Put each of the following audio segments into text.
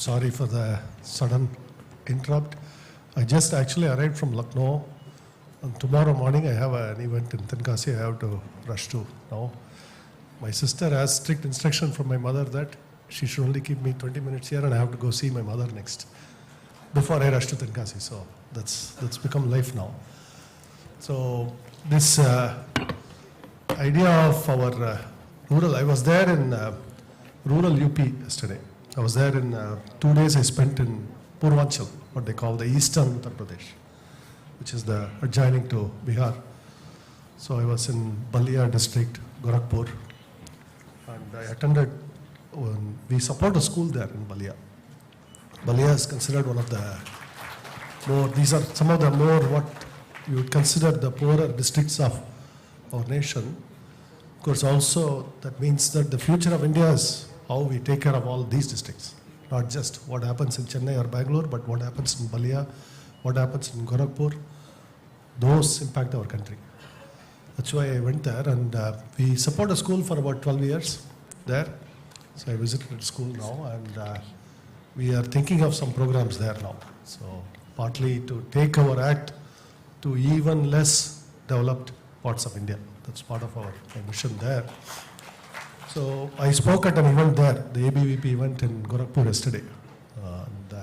sorry for the sudden interrupt. I just actually arrived from Lucknow, and tomorrow morning I have an event in Tenkasi I have to rush to now. My sister has strict instruction from my mother that she should only keep me 20 minutes here and I have to go see my mother next before I rush to Tenkasi. So that's become life now. So this idea of our rural, I was there in rural UP yesterday. I was there in 2 days I spent in Purvanchal, what they call the eastern Uttar Pradesh, which is the adjoining to Bihar. So I was in Balia district, Gorakhpur, and I attended, we support a school there in Balia. Balia is considered one of the more, these are some of the more what you would consider the poorer districts of our nation. Of course, also that means that the future of India is how we take care of all these districts, not just what happens in Chennai or Bangalore, but what happens in Balia, what happens in Gorakhpur. Those impact our country. That's why I went there, and we support a school for about 12 years there. So I visited school now, and we are thinking of some programs there now. So partly to take our act to even less developed parts of India. That's part of our mission there. So I spoke at an event there, the ABVP event in Gorakhpur yesterday. And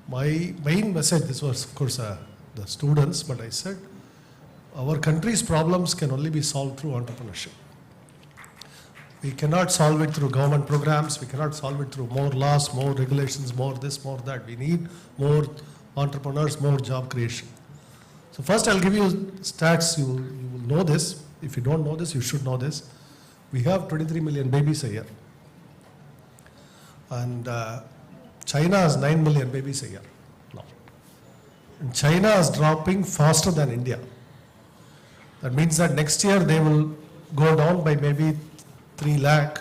my main message, this was of course the students, but I said our country's problems can only be solved through entrepreneurship. We cannot solve it through government programs, we cannot solve it through more laws, more regulations, more this, more that. We need more entrepreneurs, more job creation. So first I'll give you stats, you will know this. If you don't know this, you should know this. We have 23 million babies a year. And China has 9 million babies a year now. And China is dropping faster than India. That means that next year they will go down by maybe 3 lakh.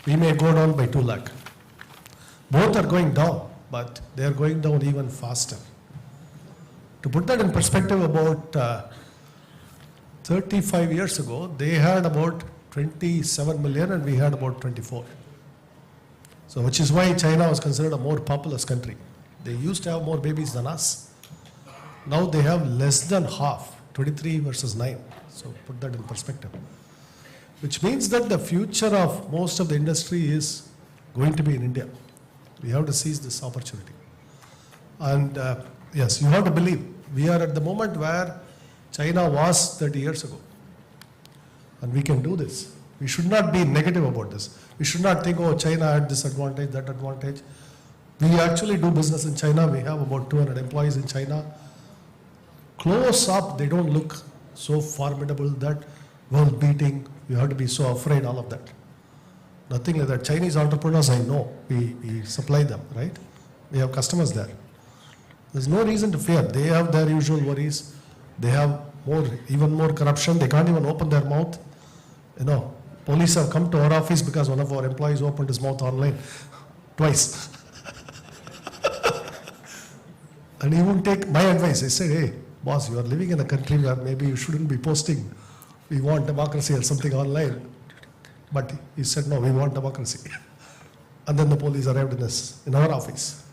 We may go down by 2 lakh. Both are going down, but they are going down even faster. To put that in perspective, about 35 years ago, they had about 27 million and we had about 24. So which is why China was considered a more populous country. They used to have more babies than us. Now they have less than half, 23 versus 9. So put that in perspective. Which means that the future of most of the industry is going to be in India. We have to seize this opportunity. And yes, you have to believe, we are at the moment where China was 30 years ago. And we can do this. We should not be negative about this. We should not think, oh, China had this advantage, that advantage. We actually do business in China. We have about 200 employees in China. Close up, they don't look so formidable that world beating, you have to be so afraid, all of that. Nothing like that. Chinese entrepreneurs, I know, we supply them, right? We have customers there. There's no reason to fear. They have their usual worries. They have even more corruption. They can't even open their mouth. You know, police have come to our office because one of our employees opened his mouth online twice. And he wouldn't take my advice. I said, hey, boss, you are living in a country where maybe you shouldn't be posting, we want democracy or something online. But he said, no, we want democracy. And then the police arrived in our office.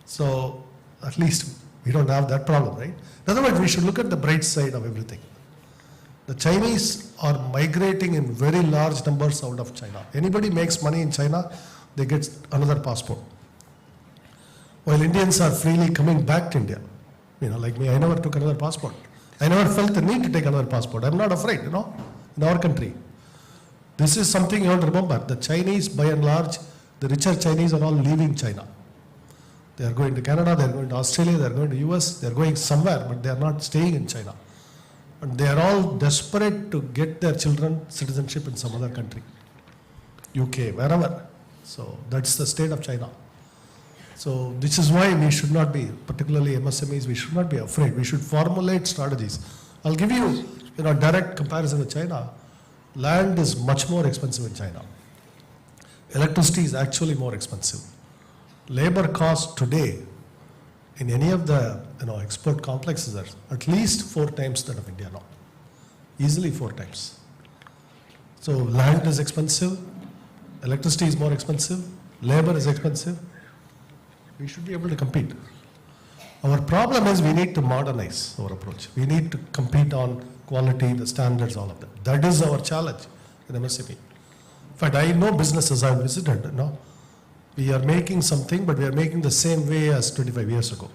So at least we don't have that problem, right? In other words, we should look at the bright side of everything. The Chinese are migrating in very large numbers out of China. Anybody makes money in China, they get another passport. While Indians are freely coming back to India. You know, like me, I never took another passport. I never felt the need to take another passport. I'm not afraid, you know, in our country. This is something you have to remember. The Chinese, by and large, the richer Chinese are all leaving China. They are going to Canada, they are going to Australia, they are going to US, they are going somewhere, but they are not staying in China. And they are all desperate to get their children citizenship in some other country. UK, wherever. So that's the state of China. So this is why we should not be, particularly MSMEs, we should not be afraid. We should formulate strategies. I'll give you, direct comparison with China. Land is much more expensive in China. Electricity is actually more expensive. Labor cost today in any of the export complexes are at least 4 times that of India now. Easily 4 times. So land is expensive, electricity is more expensive, labor is expensive, We should be able to compete. Our problem is we need to modernize our approach. We need to compete on quality, the standards, all of that. That is our challenge in MSME. In fact, I know businesses I've visited, we are making something, but we are making the same way as 25 years ago.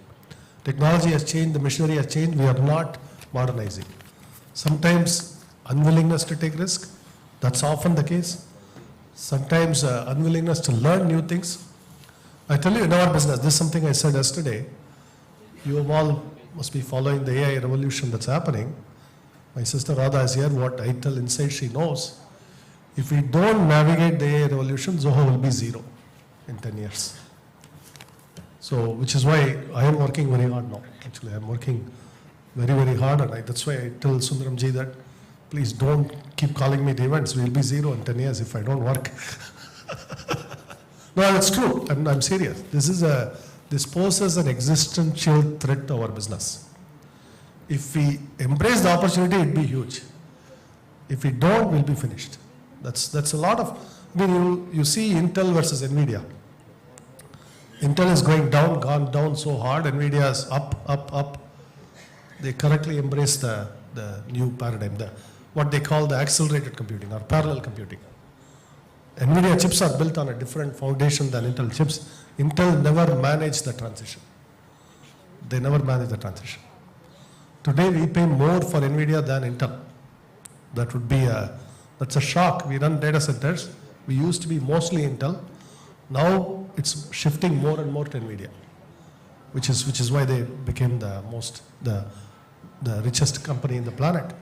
Technology has changed, the machinery has changed, we are not modernizing. Sometimes unwillingness to take risk, that's often the case. Sometimes unwillingness to learn new things. I tell you, in our business, this is something I said yesterday. You all must be following the AI revolution that's happening. My sister Radha is here. What I tell inside, she knows. If we don't navigate the AI revolution, Zoho will be zero in 10 years. So, which is why I am working very hard now. Actually, I am working very, very hard, and that's why I tell Sundaramji that please don't keep calling me to events. We'll be zero in 10 years if I don't work. No, that's true. I'm serious. This poses an existential threat to our business. If we embrace the opportunity, it'd be huge. If we don't, we'll be finished. That's a lot of, you see Intel versus NVIDIA. Intel is going down, gone down so hard, NVIDIA is up. They correctly embrace the new paradigm, what they call the accelerated computing or parallel computing. NVIDIA chips are built on a different foundation than Intel chips. Intel never managed the transition. They never managed the transition. Today we pay more for NVIDIA than Intel. That's a shock. We run data centers. We used to be mostly Intel. Now it's shifting more and more to NVIDIA, which is why they became the richest company in the planet.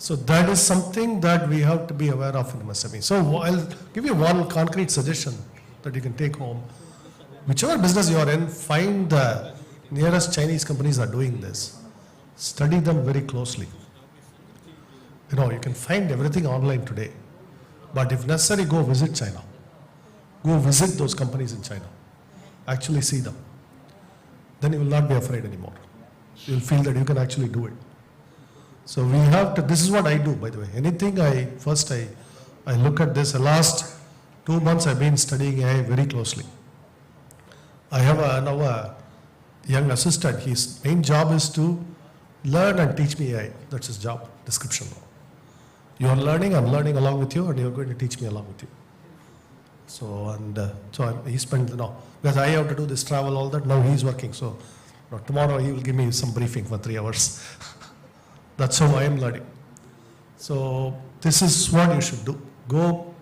So that is something that we have to be aware of in MSME. So I'll give you one concrete suggestion that you can take home. Whichever business you are in, find the nearest Chinese companies are doing this. Study them very closely. You can find everything online today. But if necessary, go visit China. Go visit those companies in China. Actually see them. Then you will not be afraid anymore. You will feel that you can actually do it. So we have to, this is what I do, by the way. Anything I look at this. The last 2 months I've been studying AI very closely. I have now a young assistant. His main job is to learn and teach me AI. That's his job description. You are learning, I'm learning along with you, and you're going to teach me along with you. So he spent, because I have to do this travel, all that, now he's working. So tomorrow he will give me some briefing for 3 hours. That's how I am learning. So this is what you should do. Go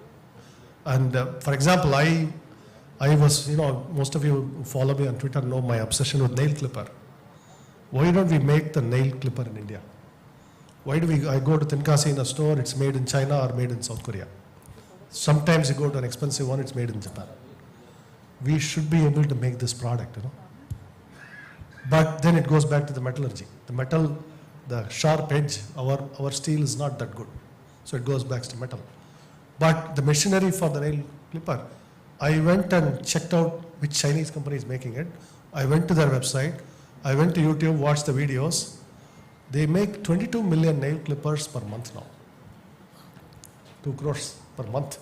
and, for example, I was, most of you who follow me on Twitter know my obsession with nail clipper. Why don't we make the nail clipper in India? Why do I go to Tenkasi in a store, it's made in China or made in South Korea. Sometimes you go to an expensive one, it's made in Japan. We should be able to make this product, But then it goes back to the metallurgy. The metal, the sharp edge, our steel is not that good. So it goes back to metal. But the machinery for the nail clipper, I went and checked out which Chinese company is making it. I went to their website. I went to YouTube, watched the videos. They make 22 million nail clippers per month now. 2 crores per month.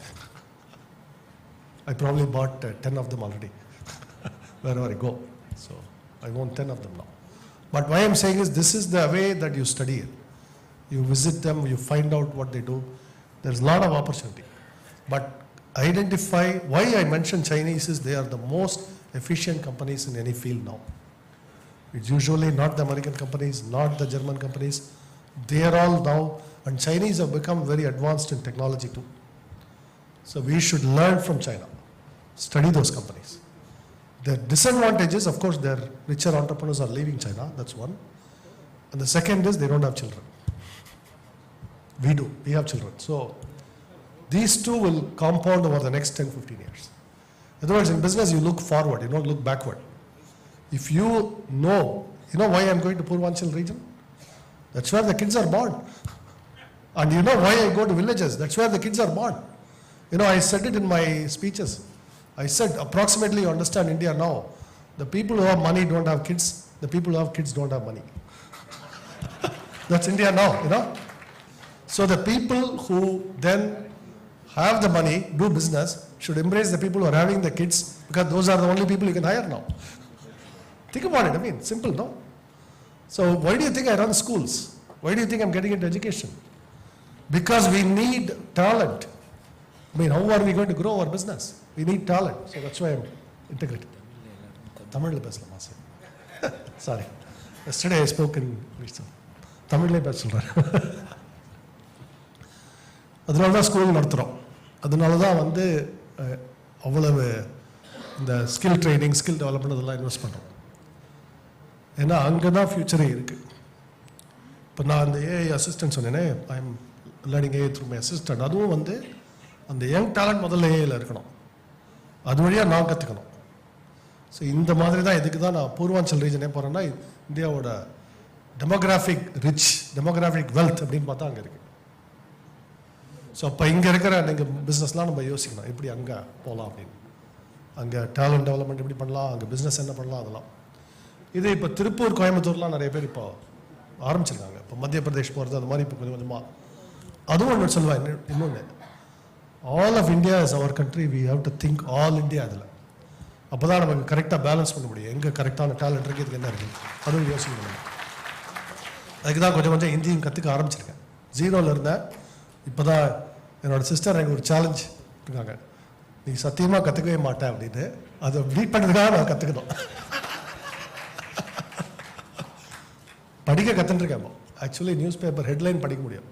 I probably bought 10 of them already, wherever I go. So I own 10 of them now. But why I'm saying is this is the way that you study it. You visit them, you find out what they do. There's a lot of opportunity. But identify, why I mention Chinese is they are the most efficient companies in any field now. It's usually not the American companies, not the German companies. They are all now, and Chinese have become very advanced in technology too. So we should learn from China, study those companies. The disadvantages, of course, their richer entrepreneurs are leaving China, that's one. And the second is they don't have children. We do, we have children. So these two will compound over the next 10, 15 years. In other words, in business, you look forward, you don't look backward. If you know why I'm going to Purvanchal region? That's where the kids are born. And you know why I go to villages? That's where the kids are born. I said it in my speeches. I said, approximately you understand India now. The people who have money don't have kids. The people who have kids don't have money. That's India now, So the people who then have the money, do business, should embrace the people who are having the kids, because those are the only people you can hire now. Think about it. I mean, simple, no? So why do you think I run schools? Why do you think I'm getting into education? Because we need talent. I mean, how are we going to grow our business? We need talent. So that's why I'm integrated. Tamil பேசலாமா sir? Sorry. Yesterday I spoke in English. தமிழ்லே பேச சொல்கிறேன். அதனால தான் school நடத்துகிறோம். அதனால தான் வந்து அவ்வளவு இந்த ஸ்கில் ட்ரைனிங், ஸ்கில் டெவலப்மெண்ட் இதெல்லாம் இன்வெஸ்ட் பண்ணுறோம். ஏன்னா அங்கே தான் ஃப்யூச்சரே இருக்குது. இப்போ நான் அந்த ஏஐ அசிஸ்டன்ட் சொன்னேனே, I am learning AI through my assistant. அதுவும் வந்து அந்த யங் டேலண்ட் முதல்ல ஏஐயில் இருக்கணும், அது வழியாக நான் கற்றுக்கணும். ஸோ இந்த மாதிரி தான் இதுக்கு தான் நான் பூர்வாஞ்சல் ரீஜனே போகிறேன்னா, இந்தியாவோட டெமோகிராஃபிக் ரிச், டெமோகிராஃபிக் வெல்த் அப்படின்னு பார்த்தா அங்கே இருக்குது. ஸோ அப்போ இங்கே இருக்கிற நீங்கள் பிஸ்னஸ்லாம் நம்ம யோசிக்கணும், எப்படி அங்கே போகலாம் அப்படின்னு. அங்கே டேலண்ட் டெவலப்மெண்ட் எப்படி பண்ணலாம், அங்கே பிஸ்னஸ் என்ன பண்ணலாம், அதெல்லாம். இது இப்போ திருப்பூர், கோயம்புத்தூர்லாம் நிறைய பேர் இப்போ ஆரம்பிச்சிருக்காங்க. இப்போ மத்திய பிரதேஷ் போகிறது அது மாதிரி இப்போ கொஞ்சம் கொஞ்சமாக. அதுவும் ஒன்று சொல்லுவேன், இன்னொன்று, all of India is our country. We have to think all India. அதில் அப்போ தான் நமக்கு கரெக்டாக பேலன்ஸ் பண்ண முடியும். எங்கே கரெக்டான டேலண்ட் இருக்குது, இதுக்கு என்ன இருக்குது, அதுவும் யோசிக்கணும். அதுக்கு தான் கொஞ்சம் கொஞ்சம் ஹிந்தியும் கற்றுக்க ஆரம்பிச்சிருக்கேன். ஜீரோவில் இருந்தேன். இப்போ தான் என்னோடய சிஸ்டர் எனக்கு ஒரு சேலஞ்ச் இருக்காங்க, நீ சத்தியமாக கற்றுக்கவே மாட்டேன் அப்படின்னு. அதை பீட் பண்ணுறதுக்காக நான் கற்றுக்கணும். படிக்க கற்றுட்டுருக்கேன். ஆக்சுவலி நியூஸ் பேப்பர் ஹெட்லைன் படிக்க முடியும்.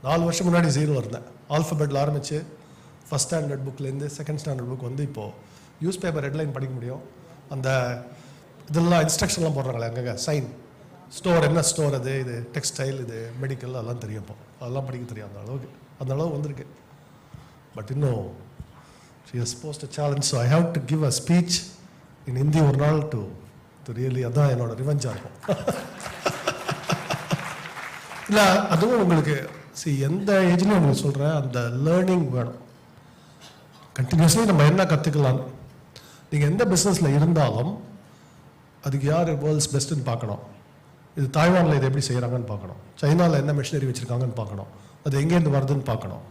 4 வருஷம் முன்னாடி ஜீரோ இருந்தேன். ஆல்ஃபபெட்டில் ஆரம்பித்து ஃபஸ்ட் ஸ்டாண்டர்ட் புக்லேருந்து செகண்ட் ஸ்டாண்டர்ட் புக் வந்து இப்போது நியூஸ் பேப்பர் ஹெட்லைன் படிக்க முடியும். அந்த இதெல்லாம் இன்ஸ்ட்ரக்ஷன்லாம் போடுறாங்களே அங்கங்கே, சைன், ஸ்டோர், என்ன ஸ்டோர் அது, இது டெக்ஸ்டைல், இது மெடிக்கல், அதெல்லாம் தெரியும். இப்போ அதெல்லாம் படிக்க தெரியும். அந்த அளவு வந்திருக்கு. பட் இன்னும் she has posed a challenge, so I have to give a speech in Hindi ஒரு நாள் to really, அதான் என்னோட ரிவெஞ்சாக இருக்கும். இல்லை, அதுவும் உங்களுக்கு எந்த ஏஜ்லையும் உங்களுக்கு சொல்கிறேன், அந்த லேர்னிங் வேணும். கண்டினியூஸ்லி நம்ம என்ன கற்றுக்கலாம். நீங்கள் எந்த பிஸ்னஸில் இருந்தாலும் அதுக்கு யார் வேர்ல்ட்ஸ் பெஸ்ட்டுன்னு பார்க்கணும். இது தாய்வானில் இதை எப்படி செய்கிறாங்கன்னு பார்க்கணும், சைனாவில் என்ன மிஷினரி வச்சுருக்காங்கன்னு பார்க்கணும், அது எங்கேருந்து வருதுன்னு பார்க்கணும்,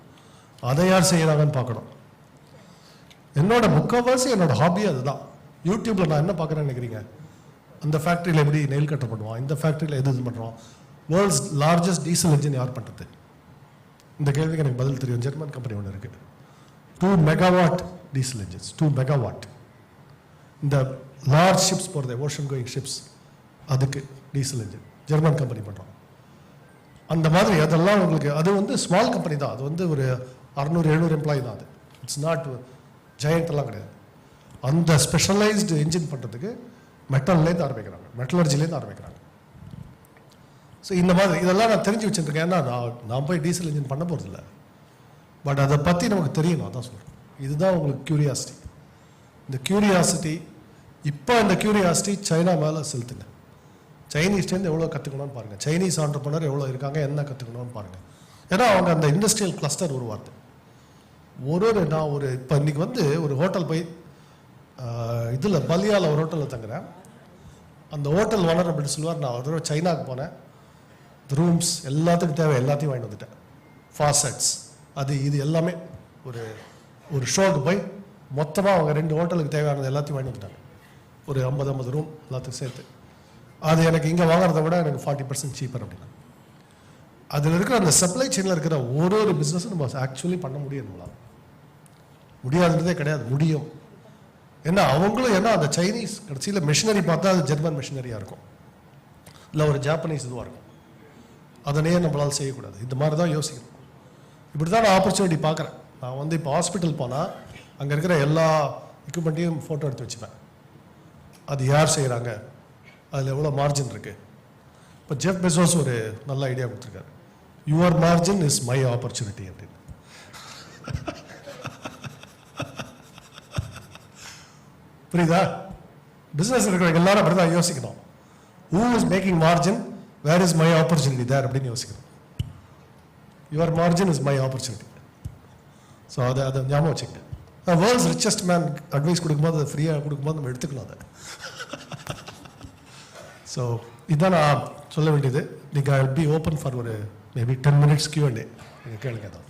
அதை யார் செய்கிறாங்கன்னு பார்க்கணும். என்னோட முக்கால்வாசி என்னோட ஹாபியே அதுதான். யூடியூப்பில் நான் என்ன பார்க்குறேன்னு நினைக்கிறீங்க, அந்த ஃபேக்ட்ரியில் எப்படி நெயில் கட்டர் பண்ணுவான், இந்த ஃபேக்ட்ரியில் எது இது பண்ணுறோம், வேர்ல்ட்ஸ் லார்ஜஸ்ட் டீசல் இன்ஜின் யார் பண்ணுறது, இந்த கேள்விக்கு எனக்கு பதில் தெரியும். ஜெர்மன் கம்பெனி ஒன்று இருக்குது, 2 மெகாவாட் டீசல் இன்ஜின்ஸ், 2 மெகாவாட். இந்த லார்ஜ் ஷிப்ஸ் போகிறது, ஓஷன் கோயிங் ஷிப்ஸ், அதுக்கு டீசல் இன்ஜின் ஜெர்மன் கம்பெனி பண்ணுறோம். அந்த மாதிரி அதெல்லாம் உங்களுக்கு, அது வந்து ஸ்மால் கம்பெனி தான். அது வந்து ஒரு 600-700 எம்ப்ளாயி தான். அது இட்ஸ் நாட் ஜெயண்ட்லாம் கிடையாது. அந்த ஸ்பெஷலைஸ்டு இன்ஜின் பண்ணுறதுக்கு மெட்டல்லேருந்து ஆரம்பிக்கிறாங்க, மெட்டலர்ஜிலேருந்து ஆரம்பிக்கிறாங்க. ஸோ இந்த மாதிரி இதெல்லாம் நான் தெரிஞ்சு வச்சுருக்கேன். ஏன்னா நான் போய் டீசல் இன்ஜின் பண்ண போகிறதில்ல, பட் அதை பற்றி நமக்கு தெரியணும். அதான் சொல்கிறேன். இதுதான் உங்களுக்கு க்யூரியாசிட்டி. இந்த க்யூரியாசிட்டி, இப்போ இந்த க்யூரியாசிட்டி சைனா மேலே செலுத்துங்க. சைனீஸ்லேருந்து எவ்வளோ கற்றுக்கணும்னு பாருங்கள். சைனீஸ் ஆண்டர்ப்ரனர் எவ்வளோ இருக்காங்க, என்ன கற்றுக்கணும்னு பாருங்கள். ஏன்னா அவங்க அந்த இண்டஸ்ட்ரியல் கிளஸ்டர் உருவாருது. நான் இப்போ இன்றைக்கி வந்து ஒரு ஹோட்டல் போய் இதில் பலியாவில் ஒரு ஹோட்டலில் தங்குறேன். அந்த ஹோட்டல் ஓனர் அப்படின்னு சொல்லுவார், நான் ஒரு தடவை சைனாவுக்கு போனேன், ரூம்ஸ் எல்லாத்துக்கும் தேவை எல்லாத்தையும் வாங்கிட்டு வந்துட்டேன், ஃபாசட்ஸ், அது இது எல்லாமே. ஒரு ஷோக்கு போய் மொத்தமாக அவங்க 2 ஹோட்டலுக்கு தேவையானது எல்லாத்தையும் வாங்கிட்டு வந்துட்டாங்க. ஒரு 50 ரூம் எல்லாத்துக்கும் சேர்த்து. அது எனக்கு இங்கே வாங்குறத விட எனக்கு 40% சீப்பர் அப்படின்னா. அதில் இருக்கிற அந்த சப்ளை செயினில் இருக்கிற ஒரு பிஸ்னஸும் நம்ம ஆக்சுவலி பண்ண முடியும். நம்மளால் முடியாதுன்றதே கிடையாது, முடியும். ஏன்னா அவங்களும், ஏன்னா அந்த சைனீஸ் கடைசியில் மிஷினரி பார்த்தா அது ஜெர்மன் மிஷினரியாக இருக்கும், இல்லை ஒரு ஜாப்பனீஸ் இதுவாக இருக்கும். அதனே நம்மளால் செய்யக்கூடாது. இந்த மாதிரி தான் யோசிக்கணும். இப்படி தான் நான் ஆப்பர்ச்சுனிட்டி பார்க்குறேன். நான் வந்து இப்போ ஹாஸ்பிட்டல் போனால் அங்கே இருக்கிற எல்லா எக்யூப்மெண்ட்டையும் ஃபோட்டோ எடுத்து வச்சுப்பேன். அது யார் செய்கிறாங்க, அதில் எவ்வளோ மார்ஜின் இருக்குது. இப்போ ஜெஃப் பெசோஸ் ஒரு நல்ல ஐடியா கொடுத்துருக்காரு, your margin is my opportunity அப்படின்னு. புரியுதா? பிஸ்னஸ் இருக்கிறவங்க எல்லாரும் அப்படி தான் யோசிக்கணும். Who is making margin, where is my opportunity there அப்படின்னு யோசிக்கணும். Your margin is my opportunity. So அதை ஞாபகம் வச்சுக்கங்க. வேர்ல்ட்ஸ் ரிச்சஸ்ட் மேன் அட்வைஸ் கொடுக்கும்போது, அதை ஃப்ரீயாக கொடுக்கும்போது நம்ம எடுத்துக்கணும் அதை. ஸோ இதுதான் நான் சொல்ல வேண்டியது. நீங்கள் I will be open for ஒரு மேபி 10 minutes Q&A. நீங்கள் கேளுங்க தான்.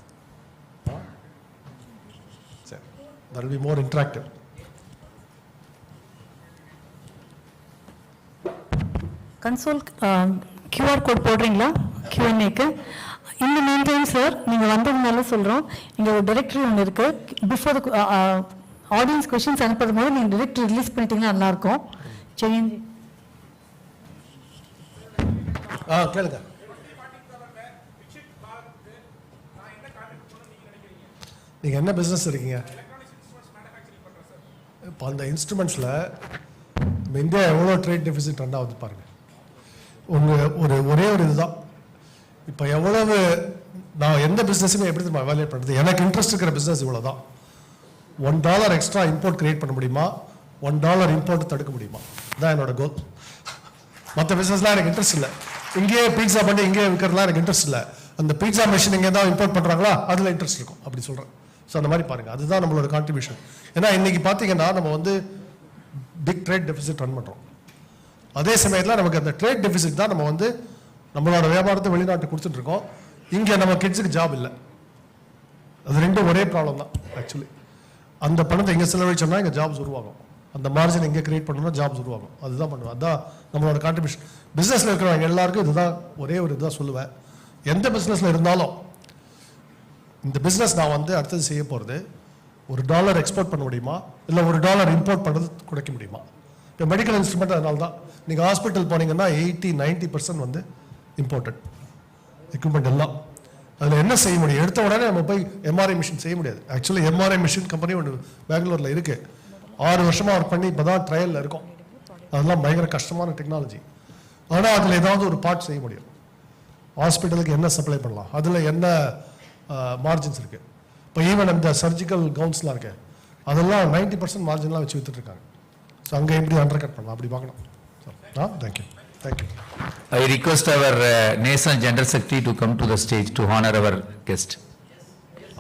சரி, That will be more interactive. Console QR code போடுறீங்களா Q&A-க்கு? In the meantime, sir, நீங்கள் வந்ததுனால சொல்கிறோம், இங்கே ஒரு டைரக்டரி ஒன்று இருக்குது. பிஃபோர் ஆடியன்ஸ் கொஷின்ஸ் அனுப்புறது போது நீங்கள் டைரக்டரி ரிலீஸ் பண்ணிட்டீங்கன்னா நல்லாயிருக்கும். ஜெயந்தி கேளுங்க. நீங்கள் என்ன பிஸ்னஸ் இருக்கீங்க? இப்போ அந்த இன்ஸ்ட்ருமெண்ட்ஸில் இந்தியா எவ்வளோ ட்ரேட் டெபிசிட் ரன் ஆகுது பாருங்கள். ஒரே ஒரு இதுதான். இப்போ எவ்வளவு நான் எந்த பிஸ்னஸுமே எப்படி நம்ம எவாலுவேட் பண்ணுறது? எனக்கு இன்ட்ரெஸ்ட் இருக்கிற பிஸ்னஸ் இவ்வளோ தான். $1 எக்ஸ்ட்ரா இம்போர்ட் கிரியேட் பண்ண முடியுமா? $1 இம்போர்ட் தடுக்க முடியுமா? தான் என்னோட கோல். மற்ற பிஸ்னஸ்லாம் எனக்கு இன்ட்ரெஸ்ட் இல்லை. இங்கேயே பீட்சா பண்ணி இங்கேயே விற்கிறதுலாம் எனக்கு இன்ட்ரெஸ்ட் இல்லை. அந்த பீட்சா மிஷின் இங்கே தான் இம்போர்ட் பண்ணுறாங்களா, அதில் இன்ட்ரெஸ்ட் இருக்கும். அப்படி சொல்கிறேன். ஸோ அந்த மாதிரி பாருங்கள், அதுதான் நம்மளோட கான்ட்ரிபியூஷன். ஏன்னா இன்றைக்கி பார்த்தீங்கன்னா நம்ம வந்து பிக் ட்ரேட் டெபிசிட் ரன் பண்ணுறோம். அதே சமயத்தில் நமக்கு அந்த ட்ரேட் டெபிசிட் தான் நம்ம வந்து நம்மளோட வியாபாரத்தை வெளிநாட்டு கொடுத்துட்ருக்கோம். இங்கே நம்ம கிட்ஸுக்கு ஜாப் இல்லை. அது ரெண்டும் ஒரே ப்ராப்ளம் தான் ஆக்சுவலி. அந்த பணத்தை இங்கே செலவழிச்சோம்னா இங்கே ஜாப்ஸ் உருவாகும். அந்த மார்ஜின் இங்கே கிரியேட் பண்ணணும்னா ஜாப்ஸ் உருவாகும். அதுதான் பண்ணுவோம். அதுதான் நம்மளோட கான்ட்ரிபியூஷன். பிஸ்னஸில் இருக்கிறவங்க எல்லாருக்கும் இதுதான் ஒரே ஒரு இதுதான் சொல்லுவேன். எந்த பிஸ்னஸில் இருந்தாலும் இந்த பிஸ்னஸ் நான் வந்து அடுத்தது செய்ய போகிறது, $1 எக்ஸ்போர்ட் பண்ண முடியுமா, இல்லை $1 இம்போர்ட் பண்ணுறது குறைக்க முடியுமா? இப்போ மெடிக்கல் இன்ஸ்ட்ருமெண்ட் அதனால தான் நீங்கள் ஹாஸ்பிட்டல் போனீங்கன்னா 80-90% வந்து இம்போர்ட்டட் எக்யூப்மெண்ட் எல்லாம். அதில் என்ன செய்ய முடியும்? எடுத்த உடனே நம்ம போய் எம்ஆர்ஐ மிஷின் செய்ய முடியாது. ஆக்சுவலி எம்ஆர்ஐ மிஷின் கம்பெனி ஒன்று பெங்களூரில் இருக்குது. 6 வருஷமாக ஒர்க் பண்ணி இப்போ தான் ட்ரையலில் இருக்கும். அதெல்லாம் பயங்கர கஷ்டமான டெக்னாலஜி. ஆனால் அதில் ஏதாவது ஒரு பார்ட் செய்ய முடியும். ஹாஸ்பிட்டலுக்கு என்ன சப்ளை பண்ணலாம், அதில் என்ன மார்ஜின்ஸ் இருக்குது. இப்போ ஈவன் இந்த சர்ஜிக்கல் கவுன்ஸ்லாம் இருக்கு, அதெல்லாம் 90% மார்ஜின்லாம் வச்சு வித்துட்ருக்காங்க. ஸோ அங்கே எப்படி அண்டர் கட் பண்ணலாம் அப்படி பார்க்கணும். Thank you. Thank you. I request our Nation General Secretary to come to the stage to honor our guest.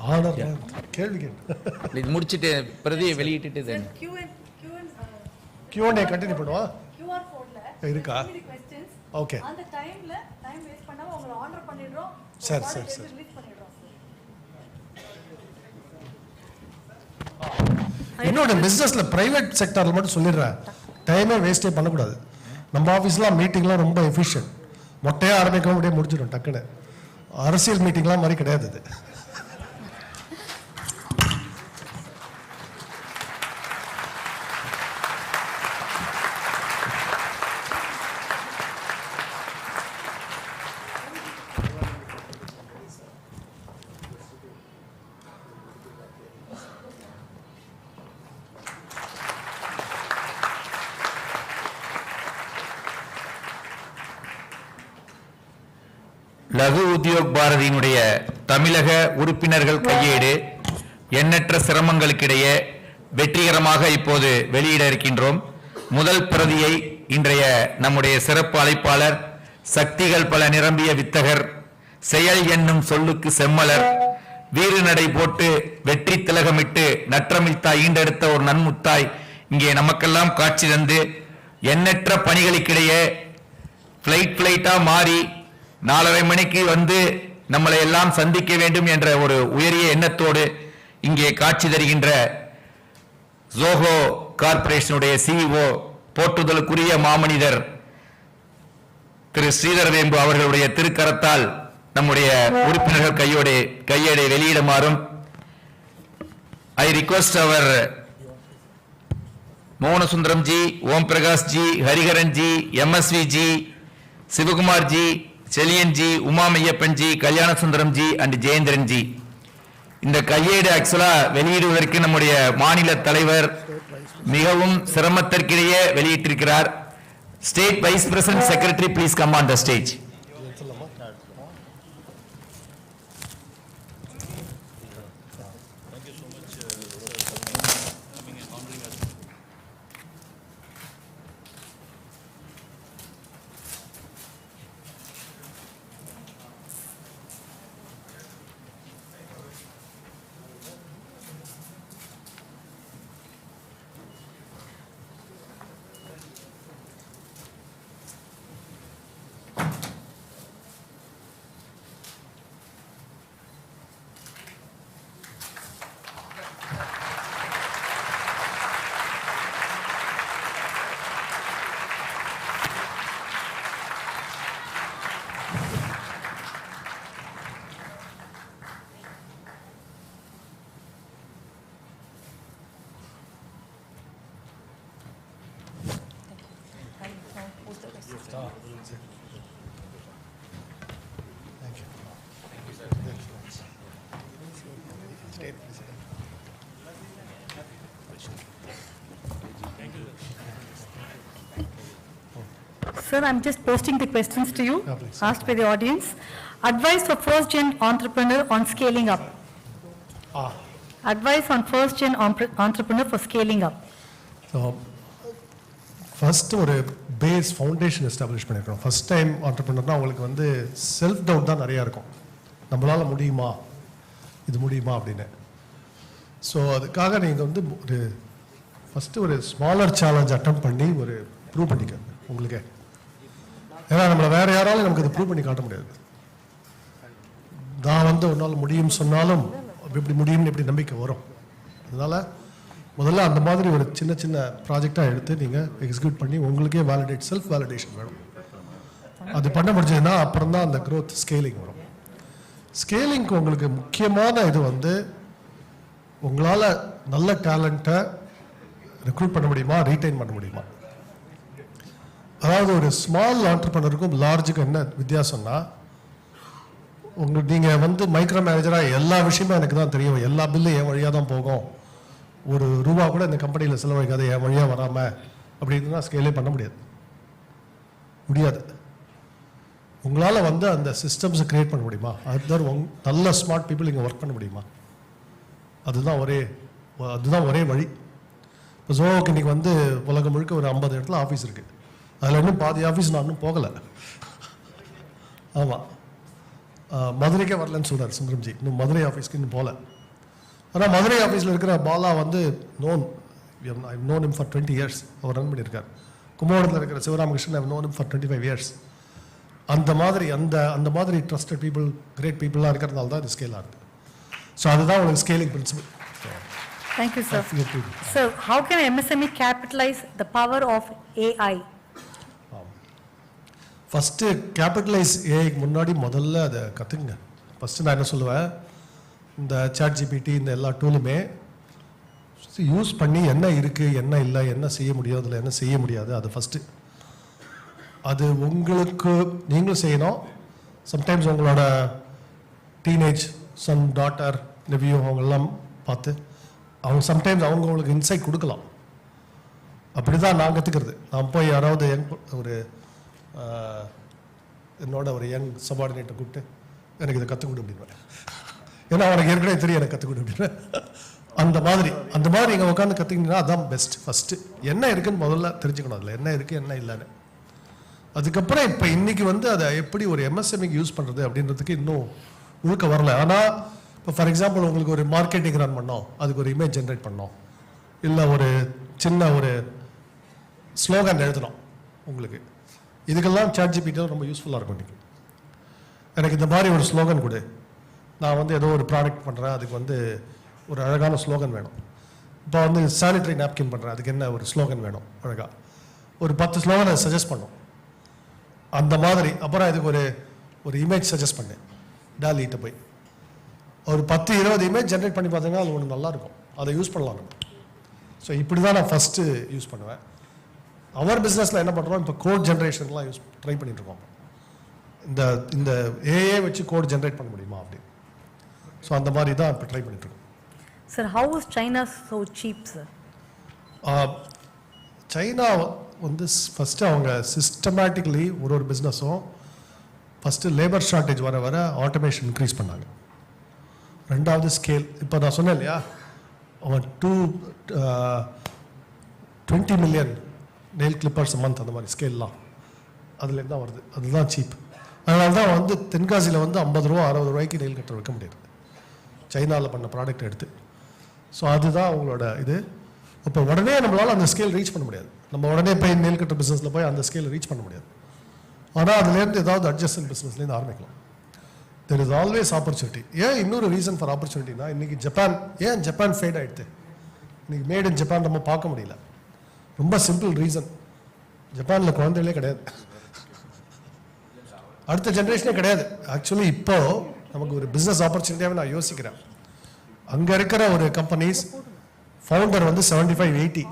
Honor கேள்வி கேளு. இது முடிச்சிட்டு பிரதியை வெளியிட்டுட்டு then Q&A கண்டினியூ பண்ணுவா. QR கோட்ல இருக்கா? ஓகே. அந்த டைம் வேஸ்ட் பண்ணாம உங்களை ஆர்டர் பண்ணிடுறோம். சரி. ரிலீஸ் பண்ணிடுறோம். என்னோட பிசினஸ்ல பிரைவேட் செக்டார்ல மட்டும் சொல்லிடுறேன், டைமே வேஸ்டே பண்ணக்கூடாது. நம்ம ஆஃபீஸ்லாம் மீட்டிங்லாம் ரொம்ப எஃபிஷியன்ட். மொட்டையாக ஆரம்பிக்க முடியே முடிச்சிடும் டக்குன்னு. அரசியல் மீட்டிங்லாம் மாதிரி கிடையாது இது. லகு உத்யோக் பாரதியினுடைய தமிழக உறுப்பினர்கள் கையேடு எண்ணற்ற சிரமங்களுக்கிடையே வெற்றிகரமாக இப்போது வெளியிட இருக்கின்றோம். முதல் பிரதியை இன்றைய நம்முடைய சிறப்பு அழைப்பாளர், சக்திகள் பல நிரம்பிய வித்தகர், செயல் என்னும் சொல்லுக்கு செம்மலர், வீறு நடை போட்டு வெற்றி திலகமிட்டு நற்றமிழ்த்தாய் ஈண்டெடுத்த ஒரு நன்முத்தாய் இங்கே நமக்கெல்லாம் காட்சி தந்து எண்ணற்ற பணிகளுக்கிடையே பிளைட்டா மாறி 4:30 மணிக்கு வந்து நம்மளை எல்லாம் சந்திக்க வேண்டும் என்ற ஒரு உயரிய எண்ணத்தோடு இங்கே காட்சி தருகின்ற ஜோஹோ கார்பரேஷனுடைய சிஇஓ, போற்றுதலுக்குரிய மாமனிதர் திரு ஸ்ரீதர் வேம்பு அவர்களுடைய திருக்கரத்தால் நம்முடைய உறுப்பினர்கள் கையேடை வெளியிடுமாறும் ஐ ரிக்வெஸ்ட் அவர் மோகனசுந்தரம் ஜி, ஓம் பிரகாஷ் ஜி, ஹரிஹரன் ஜி, MSV ஜி, சிவகுமார் ஜி, செலியன் ஜி, உமாமையப்பன் ஜி, கல்யாண சுந்தரம் ஜி அண்ட் ஜெயேந்திரன் ஜி. இந்த கையேடு ஆக்சுவலா வெளியிடுவதற்கு நம்முடைய மாநில தலைவர் மிகவும் சிரமத்திற்கிடையே வெளியிட்டிருக்கிறார். State vice president secretary, please come on the stage. Sir, I'm just posting the questions to you, Yeah, please. asked by the audience. Advice for first-gen entrepreneur on scaling up. Advice on first-gen entrepreneur for scaling up. So first ஒரு base foundation establish பண்ணியிருக்கணும். First time ஆண்டர்ப்ரனர்னா அவங்களுக்கு வந்து self doubt தான் நிறையா இருக்கும். நம்மளால் முடியுமா, இது முடியுமா அப்படின்னு. ஸோ அதுக்காக நீங்கள் வந்து ஒரு ஃபஸ்ட்டு ஒரு ஸ்மாலர் சேலஞ்ச் அட்டம் பண்ணி ஒரு ப்ரூவ் பண்ணிக்க உங்களுக்கே. ஏன்னா நம்மளை வேறு யாராலும் நமக்கு இது ப்ரூவ் பண்ணி காட்ட முடியாது. நான் வந்து ஒரு நாள் முடியும்னு சொன்னாலும் எப்படி முடியும்னு எப்படி நம்பிக்கை வரும். அதனால் முதல்ல அந்த மாதிரி ஒரு சின்ன சின்ன ப்ராஜெக்டாக எடுத்து நீங்கள் எக்ஸிக்யூட் பண்ணி உங்களுக்கே வேலிடேட் செல்ஃப் வேலிடேஷன் வேணும். அது பண்ண முடிஞ்சதுன்னா அப்புறம் தான் அந்த க்ரோத் ஸ்கேலிங் வரும். ஸ்கேலிங்க்கு உங்களுக்கு முக்கியமான இது வந்து உங்களால் நல்ல டேலண்ட்டை ரெக்ரூட் பண்ண முடியுமா, ரீட்டைன் பண்ண முடியுமா. அதாவது ஒரு ஸ்மால் ஆண்டர்ப்ரனருக்கும் லார்ஜுக்கும் என்ன வித்தியாசம்னா, உங்களுக்கு நீங்கள் வந்து மைக்ரோ மேனேஜராக எல்லா விஷயமும் எனக்கு தான் தெரியும், எல்லா பில்லும் என் வழியாக தான் போகும், ஒரு ரூபா கூட இந்த கம்பெனியில் செலவழிக்காது என் வழியாக வராமல் அப்படின்னு ஸ்கேலே பண்ண முடியாது. உங்களால் வந்து அந்த சிஸ்டம்ஸை க்ரியேட் பண்ண முடியுமா, அதுதான் நல்ல ஸ்மார்ட் பீப்புள் இங்கே ஒர்க் பண்ண முடியுமா, அதுதான் ஒரே வழி. இப்போ ஜோவுக்கு இன்றைக்கி வந்து உலகம் முழுக்க ஒரு 50 இடத்துல ஆஃபீஸ் இருக்குது. அதில் இன்னும் பாதி ஆஃபீஸ் நான் இன்னும் போகலை. ஆமாம், மதுரைக்கே வரலன்னு சொல்கிறார் சுந்தரம்ஜி, இன்னும் மதுரை ஆஃபீஸ்க்கு இன்னும் போகல. ஆனால் மதுரை ஆஃபீஸில் இருக்கிற பாலா வந்து I known him for 20 years. அவர் ரன் பண்ணியிருக்கார். கும்பகோணத்தில் இருக்கிற Sivaramakrishnan I known him for 25 years. அந்த மாதிரி ட்ரஸ்டட் பீப்புள், கிரேட் பீப்புளாக இருக்கிறதுனால தான் இது ஸ்கேல் ஆகுது. ஸோ அதுதான் உங்களுக்கு scaling principle. Thank you, sir. Sir, how can MSME capitalize the power of AI? First capitalise ஏஐக்கு முன்னாடி முதல்ல அதை கற்றுக்குங்க. ஃபஸ்ட்டு நான் என்ன சொல்லுவேன், இந்த சாட் ஜிபிடி இந்த எல்லா டூலுமே யூஸ் பண்ணி என்ன இருக்குது, என்ன இல்லை, என்ன செய்ய முடியும், அதில் என்ன செய்ய முடியாது, அது ஃபஸ்ட்டு அது உங்களுக்கு நீங்களும் செய்யணும். சம்டைம்ஸ் உங்களோட டீனேஜ் சன், டாட்டர், நெவியூ அவங்கெல்லாம் பார்த்து அவங்க சம்டைம்ஸ் அவங்க உங்களுக்கு இன்சைட் கொடுக்கலாம். அப்படி தான் நான் கற்றுக்கிறது. நான் போய் யாராவது ஒரு என்னோட ஒரு யங் சபார்டினேட்டை கூப்பிட்டு எனக்கு இதை கற்றுக் கொடு அப்படின்வேன். ஏன்னா அவனுக்கு ஏற்கனவே தெரியும் எனக்கு கற்றுக் கொடு அப்படின்வேன். அந்த மாதிரி இங்கே உட்காந்து கற்றுக்கிங்கன்னா அதான் பெஸ்ட். ஃபஸ்ட்டு என்ன இருக்குன்னு முதல்ல தெரிஞ்சுக்கணும், அதில் என்ன இருக்குது என்ன இல்லைன்னு. அதுக்கப்புறம் இப்போ இன்றைக்கி வந்து அதை எப்படி ஒரு எம்எஸ்எம்இக்கு யூஸ் பண்ணுறது அப்படின்றதுக்கு இன்னும் முழுக்க வரல. ஆனால் இப்போ ஃபார் எக்ஸாம்பிள் உங்களுக்கு ஒரு மார்க்கெட்டிங் ரன் பண்ணோம், அதுக்கு ஒரு இமேஜ் ஜென்ரேட் பண்ணோம், இல்லை ஒரு சின்ன ஒரு ஸ்லோகன் எழுதணும் உங்களுக்கு, இதுக்கெல்லாம் சாட் ஜிபிடி ரொம்ப யூஸ்ஃபுல்லாக இருக்கும். இன்றைக்கி எனக்கு இந்த மாதிரி ஒரு ஸ்லோகன் கொடு, நான் வந்து ஏதோ ஒரு ப்ராடக்ட் பண்ணுறேன், அதுக்கு வந்து ஒரு அழகான ஸ்லோகன் வேணும். இப்போ வந்து சானிட்டரி நாப்கின் பண்ணுறேன், அதுக்கு என்ன ஒரு ஸ்லோகன் வேணும் அழகாக, ஒரு 10 ஸ்லோகனை சஜஸ்ட் பண்ணும் அந்த மாதிரி. அப்புறம் இதுக்கு ஒரு இமேஜ் சஜஸ்ட் பண்ணேன் டாலிகிட்ட போய், ஒரு 10-20 இமேஜ் ஜென்ரேட் பண்ணி பார்த்தீங்கன்னா அது ஒன்று நல்லாயிருக்கும், அதை யூஸ் பண்ணலாம் நம்ம. ஸோ இப்படி தான் நான் ஃபஸ்ட்டு யூஸ் பண்ணுவேன். அவர் பிஸ்னஸில் என்ன பண்ணுறோம், இப்போ கோட் ஜென்ரேஷன்லாம் ட்ரை பண்ணிட்டுருக்கோம். இந்த ஏஏ வச்சு கோட் ஜென்ரேட் பண்ண முடியுமா அப்படி. ஸோ அந்த மாதிரி தான் இப்போ ட்ரை பண்ணிட்டுருக்கோம். Sir, how is China so cheap, sir? China வந்து ஃபஸ்ட்டு அவங்க சிஸ்டமேட்டிக்கலி ஒரு பிஸ்னஸும் ஃபஸ்ட்டு லேபர் ஷார்ட்டேஜ் வர ஆட்டோமேஷன் இன்க்ரீஸ் பண்ணாங்க. ரெண்டாவது ஸ்கேல். இப்போ நான் சொன்னேன் இல்லையா, அவன் 20 million நெயில் கிளிப்பர்ஸ் மந்த் அந்த மாதிரி ஸ்கேல்லாம் அதுலேருந்து தான் வருது. அதுதான் சீப். அதனால தான் வந்து தென்காசியில் வந்து 50 ரூபா 60 ரூபாய்க்கு நெயில் கட்டர் வைக்க முடியாது சைனாவில் பண்ண ப்ராடக்ட் எடுத்து. ஸோ அதுதான் அவங்களோட இது. இப்போ உடனே நம்மளால் அந்த ஸ்கேல் ரீச் பண்ண முடியாது. நம்ம உடனே போய் நெயில் கட்டர் பிஸ்னஸில் போய் அந்த ஸ்கேல் ரீச் பண்ண முடியாது. ஆனால் அதுலேருந்து ஏதாவது அட்ஜஸ்டன் பிஸ்னஸ்லேருந்து ஆரம்பிக்கலாம். There is always opportunity. ஏன் இன்னொரு ரீசன் ஃபார் ஆப்பர்ச்சுனிட்டினா, இன்றைக்கி ஜப்பான் ஃபேட் ஆகிடுது. இன்றைக்கி மேட் இன் ஜப்பான் நம்ம பார்க்க முடியல. ரொம்ப சிம்பிள் ரீசன், ஜப்பானில் குழந்தைகளே கிடையாது, அடுத்த ஜென்ரேஷனே கிடையாது. ஆக்சுவலி இப்போ நமக்கு ஒரு பிஸ்னஸ் ஆப்பர்ச்சுனிட்டியாகவே நான் யோசிக்கிறேன். அங்கே இருக்கிற ஒரு கம்பெனிஸ் ஃபவுண்டர் வந்து 75-80,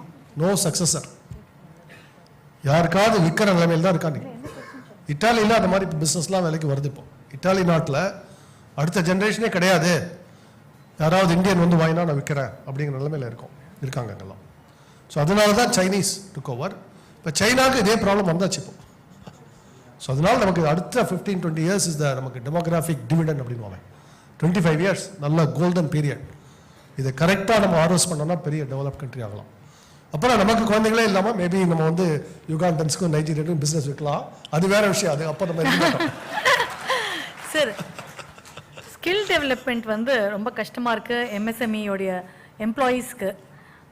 நோ சக்சஸர், யாருக்காவது விற்கிற நிலைமையில் தான் இருக்காங்க. இட்டாலியில் அந்த மாதிரி பிஸ்னஸ்லாம் வேலைக்கு வருது. இப்போ இட்டாலி நாட்டில் அடுத்த ஜென்ரேஷனே கிடையாது, யாராவது இந்தியன் வந்து வாங்கினா நான் விற்கிறேன் அப்படிங்கிற நிலைமையில் இருக்காங்க அங்கெல்லாம். ஸோ அதனால தான் சைனீஸ் டுக் ஓவர். இப்போ சைனாவுக்கு இதே ப்ராப்ளம் வந்தாச்சு. இப்போ ஸோ அதனால் நமக்கு அடுத்த 15-20 இயர்ஸ் இஸ் த நமக்கு டெமோகிராஃபிக் டிவிடெண்ட் அப்படின்னு 25 இயர்ஸ் நல்ல கோல்டன் பீரியட். இதை கரெக்டாக நம்ம ஆர்வஸ் பண்ணோம்னா பெரிய டெவலப் கண்ட்ரி ஆகலாம். அப்புறம் நமக்கு குழந்தைங்களே இல்லாமல் மேபி நம்ம வந்து யுகாண்டன்ஸ்க்கும் நைஜீரியாவுக்கும் பிஸ்னஸ் வைக்கலாம். அது வேற விஷயம். அது அப்போ நம்ம சார் ஸ்கில் டெவலப்மெண்ட் வந்து ரொம்ப கஷ்டமாக இருக்குது எம்எஸ்எம்இயோடைய எம்ப்ளாயீஸ்க்கு.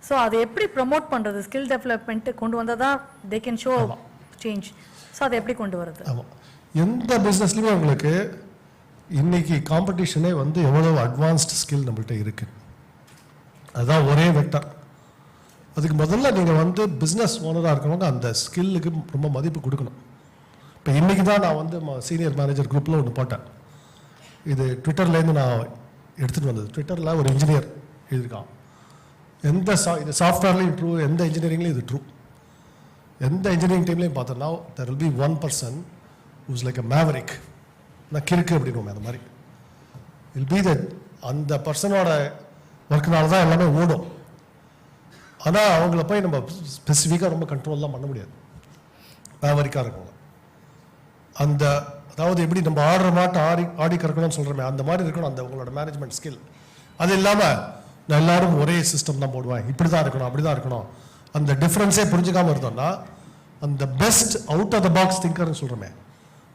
ஸோ அதை எப்படி ப்ரமோட் பண்ணுறது? ஸ்கில் டெவலப்மெண்ட்டு கொண்டு வந்தால் தான் they can show change. So அதை எப்படி கொண்டு வரது? ஆமாம், எந்த பிஸ்னஸ்லையுமே உங்களுக்கு இன்னைக்கு காம்படிஷனே வந்து எவ்வளோ அட்வான்ஸ்டு ஸ்கில் நம்மள்கிட்ட இருக்குது. அதுதான் ஒரே வெக்டர். அதுக்கு முதல்ல நீங்கள் வந்து பிஸ்னஸ் ஓனராக இருக்கிறவங்க அந்த ஸ்கில்லுக்கு ரொம்ப மதிப்பு கொடுக்கணும். இப்போ இன்றைக்கி தான் நான் வந்து சீனியர் மேனேஜர் குரூப்பில் ஒன்று போட்டேன். இது ட்விட்டர்லேருந்து நான் எடுத்துகிட்டு வந்தது. ட்விட்டரில் ஒரு இன்ஜினியர் எழுதியிருக்கான். இது சாஃப்ட்வேர்லேயும் ட்ரூ, எந்த இன்ஜினியரிங்லேயும் இது ட்ரூ. எந்த இன்ஜினியரிங் டீம்லையும் பார்த்தோன்னா there will be one person who's like a maverick. நான் கிறுக்கு அப்படின்னு அந்த மாதிரி வில் பி தட். அந்த பர்சனோட ஒர்க்குனால தான் எல்லாமே ஓடும். ஆனால் அவங்கள போய் நம்ம ஸ்பெசிஃபிக்காக ரொம்ப கண்ட்ரோல்லாம் பண்ண முடியாது. மேவரிக்காக இருக்கவங்க அந்த அதாவது எப்படி நம்ம ஆடுற மாட்டை ஆடி கறக்கணும்னு சொல்கிறோமே அந்த மாதிரி இருக்கணும் அந்த உங்களோட மேனேஜ்மெண்ட் ஸ்கில். அது இல்லாமல் நான் எல்லாரும் ஒரே சிஸ்டம் தான் போடுவேன், இப்படி தான் இருக்கணும் அப்படி தான் இருக்கணும், அந்த டிஃப்ரென்ஸே புரிஞ்சுக்காமல் இருந்தோம்னா அந்த best out of the box திங்கர்னு சொல்கிறோமே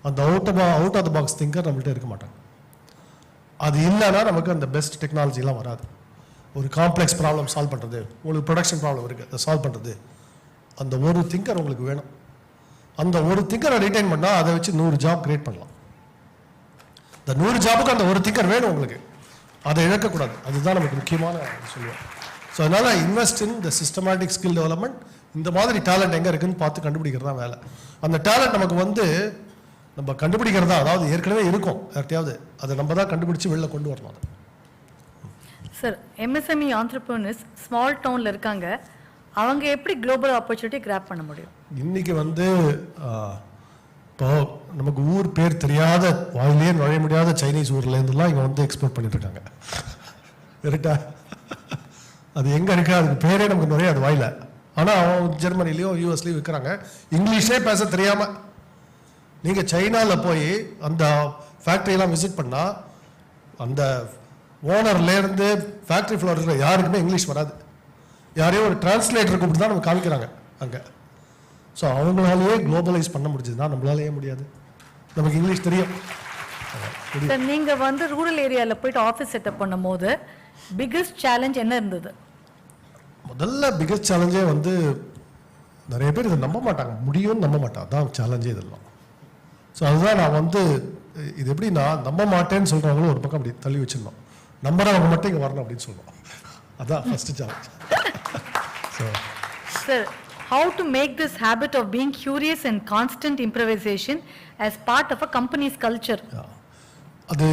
அந்த out of the box thinker நம்மள்கிட்ட இருக்க மாட்டாங்க. அது இல்லைன்னா நமக்கு அந்த பெஸ்ட் டெக்னாலஜிலாம் வராது. ஒரு காம்ப்ளெக்ஸ் ப்ராப்ளம் சால்வ் பண்ணுறது, உங்களுக்கு ப்ரொடக்ஷன் ப்ராப்ளம் இருக்குது அதை சால்வ் பண்ணுறது, அந்த ஒரு திங்கர் உங்களுக்கு வேணும். அந்த ஒரு திங்கரை ரிட்டைன் பண்ணால் அதை வச்சு 100 ஜாப் கிரியேட் பண்ணலாம். இந்த 100 ஜாபுக்கு அந்த ஒரு திங்கர் வேணும் உங்களுக்கு, அதை இழக்கக்கூடாது. அதுதான் நமக்கு முக்கியமான சொல்லுவேன். ஸோ அதனால் invest in the systematic skill development. இந்த மாதிரி டேலண்ட் எங்கே இருக்குன்னு பார்த்து கண்டுபிடிக்கிறது தான் வேலை. அந்த டேலண்ட் நமக்கு வந்து நம்ம கண்டுபிடிக்கிறதா, அதாவது ஏற்கனவே இருக்கும் யார்ட்டையாவது, அதை நம்ம தான் கண்டுபிடிச்சி வெளில கொண்டு வரணும். அது சார் எம்எஸ்எம்இ ஆண்டர்பிரினர்ஸ் ஸ்மால் டவுனில் இருக்காங்க, அவங்க எப்படி குளோபல் ஆப்பர்ச்சுனிட்டி கிராப் பண்ண முடியும்? இன்னைக்கு வந்து இப்போ நமக்கு ஊர் பேர் தெரியாத வாயிலே நுழைய முடியாத சைனீஸ் ஊர்லேருந்துலாம் இங்கே வந்து எக்ஸ்போர்ட் பண்ணிட்டு இருக்காங்க. கரெக்டா? அது எங்கே இருக்கா அதுக்கு பேரே நமக்கு நிறைய அது வாயில. ஆனால் அவன் ஜெர்மனிலையோ யூஎஸ்லேயும் விற்கிறாங்க இங்கிலீஷே பேச தெரியாமல். நீங்கள் சைனாவில் போய் அந்த ஃபேக்ட்ரியெல்லாம் விசிட் பண்ணால் அந்த ஓனர்லேருந்து ஃபேக்ட்ரி ஃப்ளோர் இருக்கிற யாருக்குமே இங்கிலீஷ் வராது. யாரையோ ஒரு டிரான்ஸ்லேட்டர் கூப்பிட்டு தான் நம்ம காமிக்கிறாங்க அங்கே. ஸோ அவங்களாலேயே குளோபலைஸ் பண்ண முடிஞ்சதுன்னா நம்மளாலேயே முடியாது. நமக்கு இங்கிலீஷ் தெரியும். நீங்கள் வந்து ரூரல் ஏரியாவில் போயிட்டு ஆஃபீஸ் செட்டப் பண்ணும் போது பிக்கஸ்ட் சேலஞ்ச் என்ன இருந்தது? முதல்ல பிக்கஸ்ட் சேலஞ்சே வந்து நிறைய பேர் இதை நம்ப மாட்டாங்க, முடியும்னு நம்ப மாட்டாங்க, அதான் சேலஞ்சே இதெல்லாம். ஸோ அதுதான் நான் வந்து இது எப்படி நான் நம்ப மாட்டேன்னு சொல்கிறவங்களும் ஒரு பக்கம் அப்படி தள்ளி வச்சிடணும், நம்புறவங்க மட்டும் இங்கே வரணும் அப்படின்னு சொல்லுவோம். அதான் first challenge. So sir, how to make this habit of being curious and constant improvisation as part of a company's culture? அது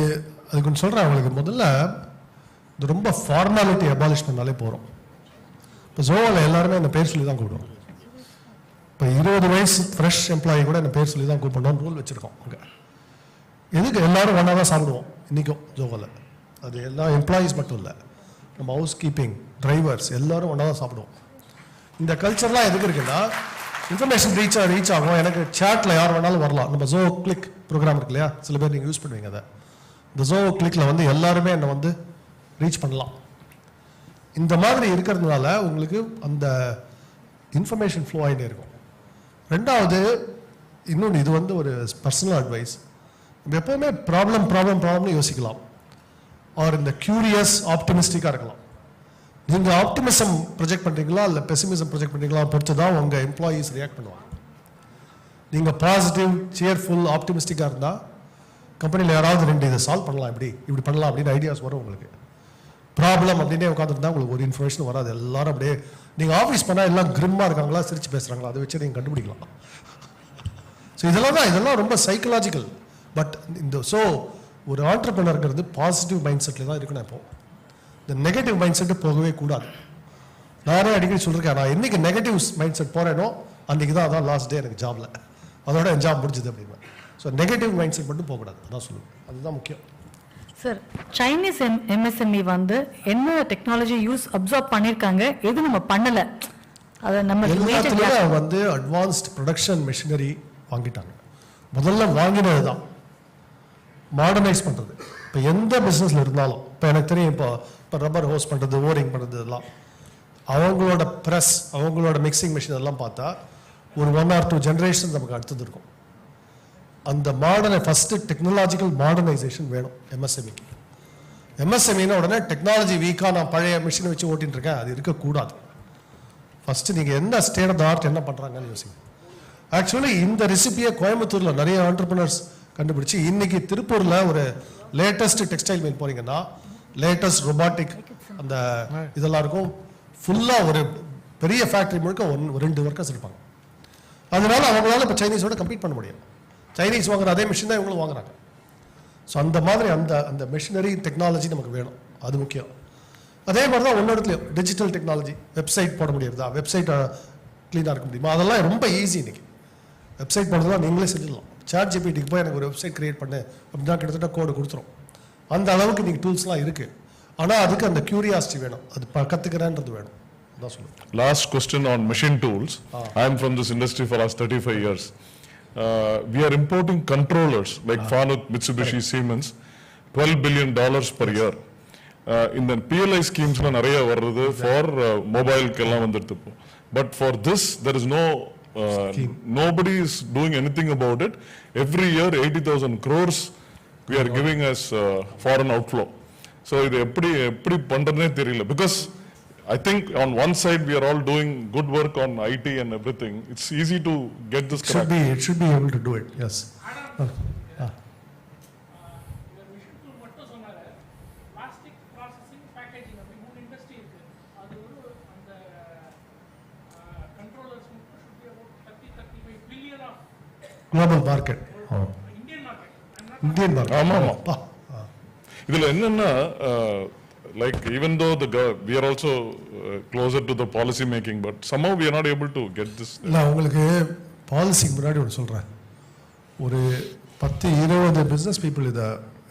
கொஞ்சம் சொல்கிறேன் அவங்களுக்கு. முதல்ல இது ரொம்ப ஃபார்மாலிட்டி அபாலிஷ் பண்ணாலே போகிறோம். இப்போ ஜோவாவில் எல்லாருமே என்ன பேர் சொல்லி தான் கூப்பிடுவோம். இப்போ 20 வயசு ஃப்ரெஷ் எம்ப்ளாயி கூட என்ன பேர் சொல்லி தான் கூப்பிடணும்னு ரூல் வச்சுருக்கோம் அங்கே. எதுக்கு? எல்லாரும் ஒன்றா தான் சாப்பிடுவோம் இன்றைக்கும் ஜோவாவில். அது எல்லா எம்ப்ளாயீஸ் மட்டும் இல்லை, நம்ம ஹவுஸ் கீப்பிங் டிரைவர்ஸ் எல்லாரும் ஒன்றா தான் சாப்பிடுவோம். இந்த கல்ச்சர்லாம் எதுக்கு இருக்குன்னா இன்ஃபர்மேஷன் ரீச் ஆகும். எனக்கு சேட்டில் யார் வேணாலும் வரலாம். நம்ம ஜோ கிளிக் ப்ரோக்ராம் இருக்கு இல்லையா, சில பேர் நீங்கள் யூஸ் பண்ணுவீங்க அதை. இந்த ஜோ கிளிக்கில் வந்து எல்லாருமே என்னை வந்து ரீச் பண்ணலாம். இந்த மாதிரி இருக்கிறதுனால உங்களுக்கு அந்த இன்ஃபர்மேஷன் ஃப்ளோ ஆகிட்டே இருக்கும். ரெண்டாவது இன்னொன்று, இது வந்து ஒரு பர்சனல் அட்வைஸ், நம்ம எப்போவுமே ப்ராப்ளம்னு யோசிக்கலாம். ஆர் இந்த கியூரியஸ் ஆப்டிமிஸ்டிக்காக இருக்கலாம். நீங்கள் ஆப்டிமிசம் ப்ரொஜெக்ட் பண்ணுறீங்களா இல்லை பெசிமிசம் ப்ரொஜெக்ட் பண்ணுறீங்களா பொறுத்து தான் உங்கள் எம்ப்ளாயீஸ் ரியாக்ட் பண்ணுவாங்க. நீங்கள் பாசிட்டிவ் சியர்ஃபுல் ஆப்டிமிஸ்டிக்காக இருந்தால் கம்பெனியில் யாராவது 2 இதை சால்வ் பண்ணலாம், இப்படி பண்ணலாம் அப்படின்னு ஐடியாஸ் வரும் உங்களுக்கு. ப்ராப்ளம் அப்படின்னே உட்காந்துருந்தா உங்களுக்கு ஒரு இன்ஃபர்மேஷன் வராது. எல்லாரும் அப்படியே நீங்கள் ஆஃபீஸ் பண்ணால் எல்லாம் கிரிம்மாக இருக்காங்களா, சிரிச்சு பேசுகிறாங்களா, அதை வச்சு நீங்கள் கண்டுபிடிக்கலாம். ஸோ இதெல்லாம் ரொம்ப சைக்கலாஜிக்கல். பட் ஒரு ஆண்டர்பிரனர்ங்கிறது பாசிட்டிவ் மைண்ட் செட்டில் தான் இருக்கணும். இப்போ இந்த நெகட்டிவ் மைண்ட் செட்டு போகவே கூடாது. நானே அடிக்கடி சொல்லியிருக்கேன், நான் என்னைக்கு நெகட்டிவ் மைண்ட் செட் போகிறேனோ அன்றைக்கி தான் அதான் லாஸ்ட் டே எனக்கு ஜாபில், அதோட என் ஜாப் முடிஞ்சது அப்படின்னு. ஸோ நெகட்டிவ் மைண்ட் செட் மட்டும் போகக்கூடாது, அதான் சொல்லுவேன். அதுதான் முக்கியம். சார், சைனீஸ் எம்எஸ்எம்இ வந்து என்ன டெக்னாலஜி அப்சார்ப் பண்ணியிருக்காங்க, எது நம்ம பண்ணலை, அதை நம்ம எல்லாத்துலேயும் வந்து அட்வான்ஸ்ட் ப்ரொடக்ஷன் மெஷினரி வாங்கிட்டாங்க. முதல்ல வாங்கினது தான் மாடர்னைஸ் பண்ணுறது. இப்போ எந்த பிஸ்னஸில் இருந்தாலும், இப்போ எனக்கு தெரியும், இப்போ ரப்பர் ஹோஸ் பண்ணுறது, ஓரிங் பண்ணுறது, இதெல்லாம் அவங்களோட ப்ரெஸ், அவங்களோட மிக்சிங் மிஷின் எல்லாம் பார்த்தா ஒரு 1 or 2 ஜென்ரேஷன் நமக்கு அடுத்தது இருக்கும். அந்த ஃபஸ்ட்டு டெக்னாலஜிக்கல் மாடர்னைசேஷன் வேணும் எம்எஸ்எம்இக்கு. எம்எஸ்எம்இன்னா உடனே டெக்னாலஜி வீக்காக நான் பழைய மிஷினை வச்சு ஓட்டின்னு இருக்கேன், அது இருக்கக்கூடாது. ஃபஸ்ட்டு நீங்கள் என்ன ஸ்டேட் ஆஃப் த ஆர்ட் என்ன பண்ணுறாங்கன்னு யோசிங்க. ஆக்சுவலி இந்த ரெசிபியை கோயம்புத்தூரில் நிறைய ஆண்டர்பிரினர்ஸ் கண்டுபிடிச்சி இன்னைக்கு திருப்பூரில் ஒரு லேட்டஸ்ட் டெக்ஸ்டைல் மில் போறீங்கன்னா லேட்டஸ்ட் ரொபாட்டிக் அந்த இதெல்லாம் இருக்கும். ஃபுல்லாக ஒரு பெரிய ஃபேக்ட்ரி முழுக்க 2 ஒர்க்கர்ஸ் இருப்பாங்க. அதனால அவங்களால இப்போ சைனீஸோட கம்பீட் பண்ண முடியும். சைனீஸ் வாங்குற அதே மிஷின் தான் இவங்களும் வாங்குறாங்க. ஸோ அந்த மாதிரி அந்த மிஷினரி டெக்னாலஜி நமக்கு வேணும், அது முக்கியம். அதே மாதிரி தான் ஒன்று இடத்துலையும் டிஜிட்டல் டெக்னாலஜி, வெப்சைட் போட முடியுறதா, வெப்சைட்டை க்ளீனாக இருக்க முடியுமா, அதெல்லாம் ரொம்ப ஈஸி. இன்னைக்கு வெப்சைட் போடுறதுலாம் நீங்களே செஞ்சிடலாம். சாட் ஜிபிடிக்கு போய் எனக்கு ஒரு வெப்சைட் கிரியேட் பண்ணு அப்படின்னா கிட்டத்தட்ட கோடு கொடுத்துரும். அந்த அளவுக்கு நீங்கள் டூல்ஸ்லாம் இருக்குது. ஆனால் அதுக்கு அந்த கியூரியாசிட்டி வேணும், அது கற்றுக்கிறேன்றது வேணும். தான் சொல்லுங்கள். Last question on machine tools. I am from this industry for last 35 years. We are importing controllers like Fanuc, Mitsubishi, Siemens, $12 billion per year. In the PLI schemes நிறைய வருது for mobile கெல்லாம் வந்துட்டு. But for this there is no nobody is doing anything about it. Every year 80,000 crores we are giving as foreign outflow. So இது எப்படி பண்றதுனே தெரியல. Because I think on one side we are all doing good work on IT and everything. It's easy to get this correct. It should be able to do it. Yes. Plastic processing, packaging, அப்படி 3 industry இருக்கு. அது ஒரு அந்த controllers should be about 30-35 billion of global market. Indian market. Indian market. ஆமா. இதுல என்னன்னா like even though we are also closer to the policy making, but somehow we are not able to get this. நான் உங்களுக்கு பாலிசிக்கு முன்னாடி ஒன்று சொல்கிறேன். ஒரு 10-20 business people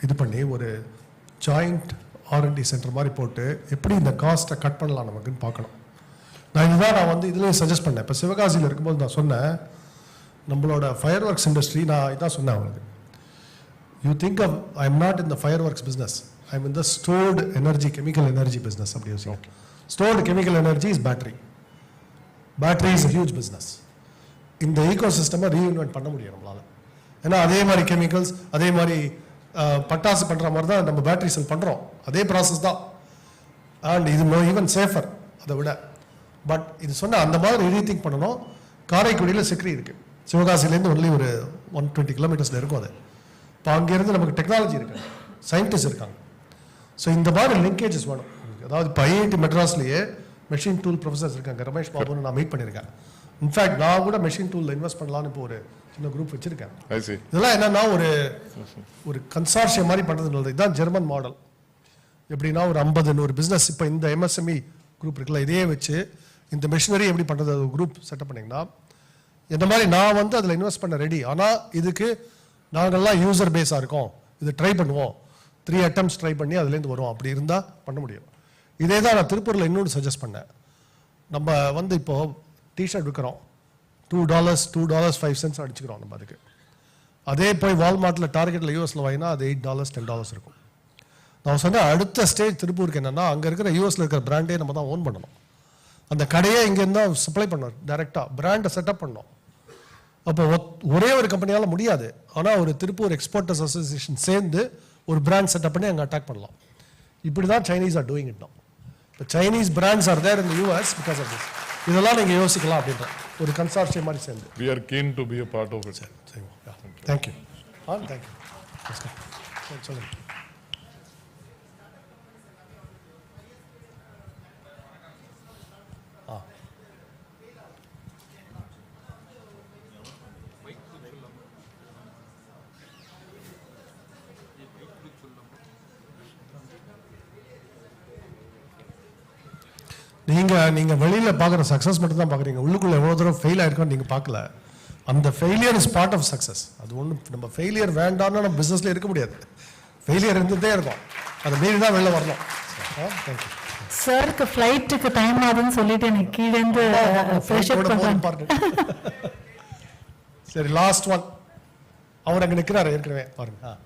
இது பண்ணி ஒரு ஜாயிண்ட் R&D சென்டர் மாதிரி போட்டு எப்படி இந்த காஸ்ட்டை கட் பண்ணலாம் நமக்குன்னு பார்க்கணும். நான் இதுலேயே சஜஸ்ட் பண்ணேன். இப்போ சிவகாசியில் இருக்கும்போது நான் சொன்னேன், நம்மளோட ஃபயர் ஒர்க்ஸ் இண்டஸ்ட்ரி, நான் இதான் சொன்னேன் அவங்களுக்கு. You think I am not in the fire works business, I am in the stored energy, chemical energy business. அப்படி யோசிக்கும். Stored chemical energy is battery. Battery is huge business. இந்த ego சிஸ்டமை reinvent பண்ண முடியும் நம்மளால். ஏன்னா அதே மாதிரி கெமிக்கல்ஸ், அதே மாதிரி பட்டாசு பண்ணுற மாதிரி தான் நம்ம பேட்டரி செல் பண்ணுறோம், அதே ப்ராசஸ் தான். அண்ட் இது ஈவன் சேஃபர் அதை விட. பட் இது சொன்ன அந்த மாதிரி ரீதிங்க் பண்ணணும். காரைக்குடியில் சிக்ரி இருக்குது, சிவகாசிலேருந்து ஒன்லி ஒரு 120 கிலோமீட்டர்ஸில் இருக்கும் அது. இப்போ அங்கேருந்து நமக்கு டெக்னாலஜி இருக்காங்க, சயின்டிஸ்ட் இருக்காங்க. ஸோ இந்த மாதிரி லிங்கேஜஸ் வேணும். அதாவது இப்போ IIT மெட்ராஸ்லேயே மெஷின் டூல் ப்ரொஃபஸர்ஸ் இருக்காங்க. ரமேஷ் பாபுன்னு நான் மீட் பண்ணியிருக்கேன். இன்ஃபேக்ட் நான் கூட மெஷின் டூலில் இன்வெஸ்ட் பண்ணலான்னு இப்போ ஒரு சின்ன குரூப் வச்சிருக்கேன். இதெல்லாம் என்னன்னா ஒரு கன்சார்ஷியம் மாதிரி பண்ணுறது. இதுதான் ஜெர்மன் மாடல். எப்படின்னா ஒரு 50-100 பிஸ்னஸ் இப்போ இந்த MSME குரூப் இருக்குல்ல, இதையே வச்சு இந்த மெஷினரி எப்படி பண்ணுறது ஒரு குரூப் செட்டப் பண்ணிங்கன்னா, இந்த மாதிரி நான் அதில் இன்வெஸ்ட் பண்ண ரெடி. ஆனால் இதுக்கு நாங்கள்லாம் யூசர் பேஸாக இருக்கோம், இது ட்ரை பண்ணுவோம், 3 attempts ட்ரை பண்ணி அதுலேருந்து வரும். அப்படி இருந்தால் பண்ண முடியும். இதே தான் நான் திருப்பூரில் இன்னொன்று சஜஸ்ட் பண்ணேன். நம்ம இப்போது டிஷர்ட் விற்கிறோம், $2, $5 அடிச்சுக்கிறோம் நம்ம அதுக்கு. அதே போய் வால்மார்ட்டில், டார்கெட்டில், யூஎஸில் வாங்கினா அது $8, $10 இருக்கும். நான் சொன்னேன் அடுத்த ஸ்டேஜ் திருப்பூருக்கு என்னென்னா, அங்கே இருக்கிற யூஎஸில் இருக்கிற பிராண்டே நம்ம தான் ஓன் பண்ணணும். அந்த கடையே இங்கேருந்து தான் சப்ளை பண்ணணும், டைரெக்டாக பிராண்டை செட்டப் பண்ணணும். அப்போ ஒரே ஒரு கம்பெனியால் முடியாது. ஆனால் ஒரு திருப்பூர் எக்ஸ்போர்ட்டர்ஸ் அசோசியேஷன் சேர்ந்து ஒரு பிராண்ட் செட்டப் பண்ணி அங்கே அட்டாக் பண்ணலாம். இப்படி தான் Chinese are doing it now. இப்போ Chinese brands are there in US because of this. இதெல்லாம் நீங்கள் யோசிக்கலாம் அப்படின்ற ஒரு கன்சார்ஷியம் மாதிரி சேர்ந்து. We are keen to be a part of it. Thank you. Thank you. சொல்லுங்கள். நீங்கள் வெளியில் பார்க்குற சக்ஸஸ் மட்டும் தான் பார்க்குறீங்க. உள்ளுக்குள்ளே எவ்வளோ தூரம் ஃபெயில் ஆயிருக்கோன்னு நீங்கள் பார்க்கல. அந்த failure is part of success. அது ஒன்றும் நம்ம ஃபெயிலியர் வேண்டாம்னா நம்ம பிஸ்னஸில் இருக்க முடியாது. ஃபெயிலியர் இருந்துகிட்டே இருக்கும், அதை மீறி தான் வெளில வரணும். தேங்க்யூ. சாருக்கு ஃப்ளைட்டுக்கு டைம் ஆகுதுன்னு சொல்லிட்டு எனக்கு கீழேருந்து ப்ரெஷர் பண்ணுறேன். சரி, லாஸ்ட் ஒன். அவர் அங்கே நிற்கிறாரு ஏற்கனவே பாருங்க.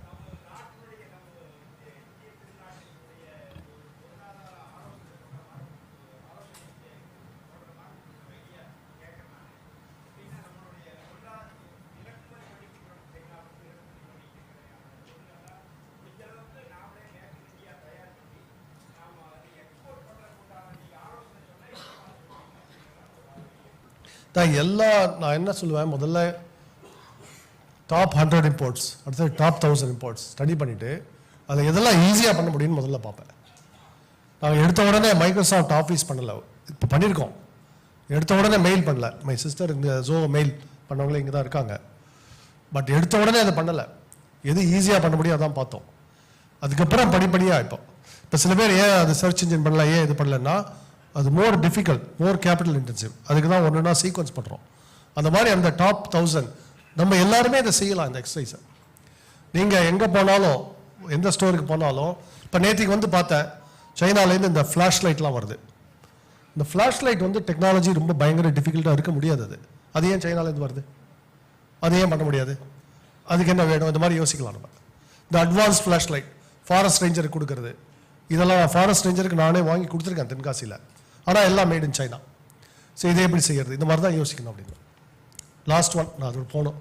எல்லா நான் என்ன சொல்லுவேன், முதல்ல டாப் 100 இம்போர்ட்ஸ், அடுத்தது டாப் 1000 இம்போர்ட்ஸ் ஸ்டடி பண்ணிவிட்டு அதை எதெல்லாம் ஈஸியாக பண்ண முடியும்னு முதல்ல பார்ப்பேன். நாங்கள் எடுத்த உடனே மைக்ரோசாஃப்ட் ஆஃபீஸ் பண்ணலை, இப்போ பண்ணியிருக்கோம். எடுத்த உடனே மெயில் பண்ணல, மை சிஸ்டர் இந்த மெயில் பண்ணவங்களே இங்கே தான் இருக்காங்க. பட் எடுத்த உடனே அதை பண்ணலை, எது ஈஸியாக பண்ண முடியும் அதான் பார்த்தோம். அதுக்கப்புறம் படிப்படியாக இப்போ சில பேர் ஏன் அது சர்ச் இன்ஜின் பண்ணல, ஏன் இது பண்ணலன்னா அது மோர் டிஃபிகல்ட், மோர் கேபிட்டல் இன்டென்சிவ். அதுக்கு தான் ஒன்றுனா சீக்வன்ஸ் பண்ணுறோம். அந்த மாதிரி அந்த டாப் 1000 நம்ம எல்லாருமே இதை செய்யலாம். இந்த எக்ஸசைஸை நீங்கள் எங்கே போனாலும், எந்த ஸ்டோருக்கு போனாலும், இப்போ நேற்றுக்கு வந்து பார்த்தேன், சைனாலேருந்து இந்த ஃப்ளாஷ் லைட்லாம் வருது. இந்த ஃப்ளாஷ் லைட் வந்து டெக்னாலஜி ரொம்ப பயங்கர டிஃபிகல்ட்டாக இருக்க முடியாது. அது ஏன் சைனாலேருந்து வருது, அது ஏன் பண்ண முடியாது, அதுக்கு என்ன வேணும், இந்த மாதிரி யோசிக்கலாம் நம்ம. இந்த அட்வான்ஸ் ஃப்ளாஷ் லைட் ஃபாரஸ்ட் ரேஞ்சருக்கு கொடுக்குறது, இதெல்லாம் ஃபாரஸ்ட் ரேஞ்சருக்கு நானே வாங்கி கொடுத்துருக்கேன் தென்காசியில். ஆனால் எல்லாம் மேட் இன் சைனா. ஸோ இதை எப்படி செய்யறது, இந்த மாதிரி தான் யோசிக்கணும் அப்படின்னு. லாஸ்ட் ஒன் நான் அது போகணும்.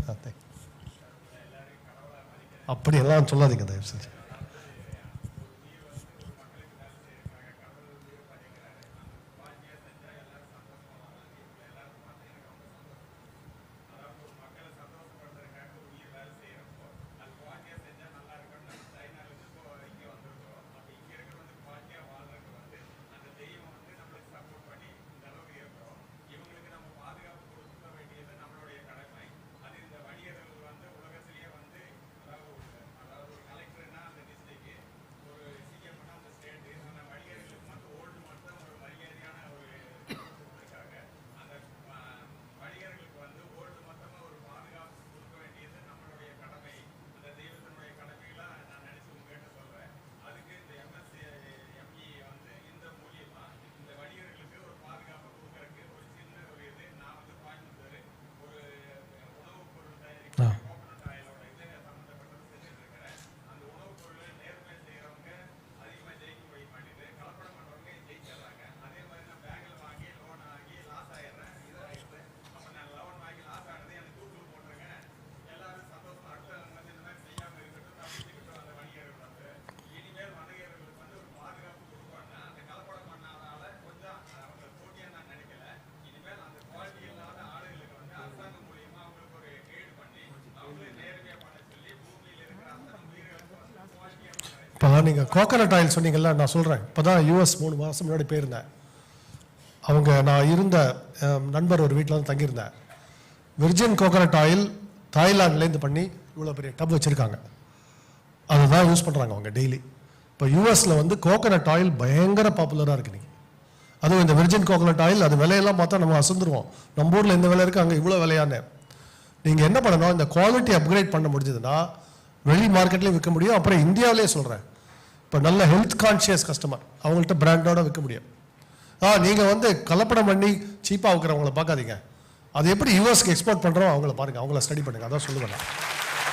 அப்படி எல்லாம் சொல்லாதீங்க தயவு செஞ்சு. இப்போ நீங்கள் கோகனட் ஆயில் சொன்னீங்கல்ல, நான் சொல்கிறேன். இப்போ தான் யூஎஸ் 3 மாதம் முன்னாடி போயிருந்தேன். அவங்க நான் இருந்த நண்பர் ஒரு வீட்டில் வந்து தங்கியிருந்தேன். விர்ஜின் கோகனட் ஆயில் தாய்லாண்ட்லேருந்து பண்ணி இவ்வளோ பெரிய டப் வச்சுருக்காங்க. அதை தான் யூஸ் பண்ணுறாங்க அவங்க டெய்லி. இப்போ யூஎஸில் வந்து கோகனட் ஆயில் பயங்கர பாப்புலராக இருக்குது. நீங்கள் அதுவும் இந்த விர்ஜின் கோகனட் ஆயில், அது விலையெல்லாம் பார்த்தா நம்ம அசந்துருவோம். நம்ம ஊரில் இந்த விலை இருக்குது, அங்கே இவ்வளோ விலையானே. நீங்கள் என்ன பண்ணணும், இந்த குவாலிட்டி அப்கிரேட் பண்ண முடிஞ்சதுன்னா வெளி மார்க்கெட்லேயும் விற்க முடியும். அப்புறம் இந்தியாவிலே சொல்கிறேன், இப்போ நல்ல ஹெல்த் கான்ஷியஸ் கஸ்டமர் அவங்கள்ட்ட பிராண்டோட விற்க முடியும். நீங்கள் வந்து கலப்படம் பண்ணி சீப்பாக விற்கிறவங்கள பார்க்காதீங்க. அது எப்படி யூஎஸ்க்கு எக்ஸ்போர்ட் பண்ணுறோம் அவங்கள பாருங்கள், அவங்கள ஸ்டடி பண்ணுங்கள். அதான் சொல்லுவேன் நான்.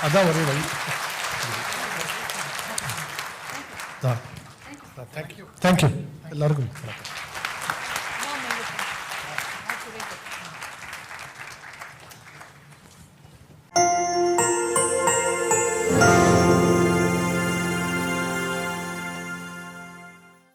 அதான் ஒரு வழி. தேங்க்யூ எல்லாருக்கும்.